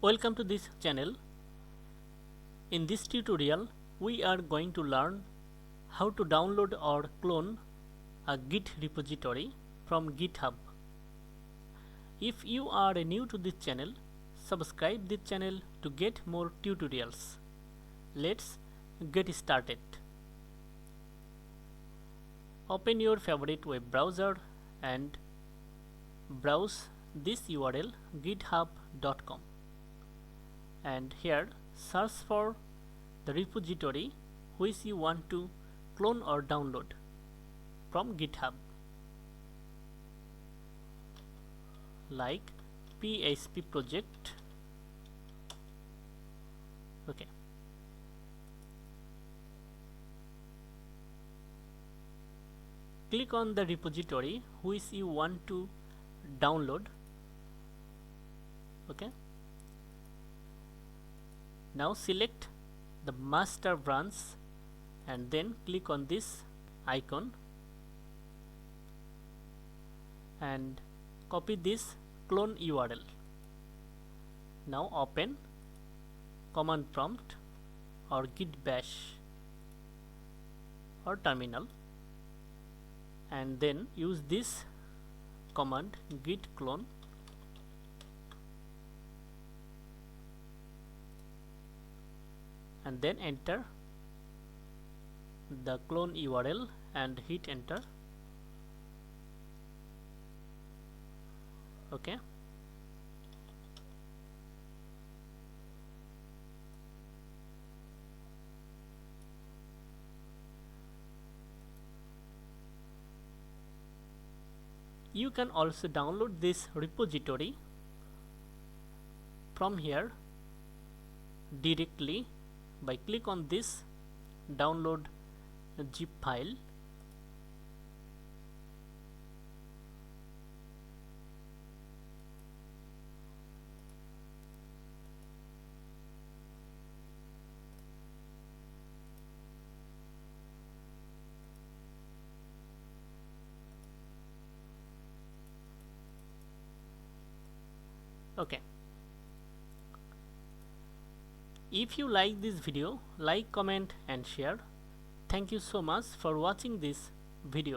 Welcome to this channel. In this tutorial, we are going to learn how to download or clone a Git repository from GitHub. If you are new to this channel, subscribe this channel to get more tutorials. Let's get started. Open your favorite web browser and browse this URL github.com. And here search for the repository which you want to clone or download from GitHub, like PHP project. Okay. Click on the repository which you want to download. Okay. Now select the master branch and then click on this icon and copy this clone URL. Now open command prompt or git bash or terminal and then use this command git clone and then enter the clone URL and hit enter. Okay. You can also download this repository from here directly by click on this download zip file. Okay. If you like this video, like, comment and share. Thank you so much for watching this video.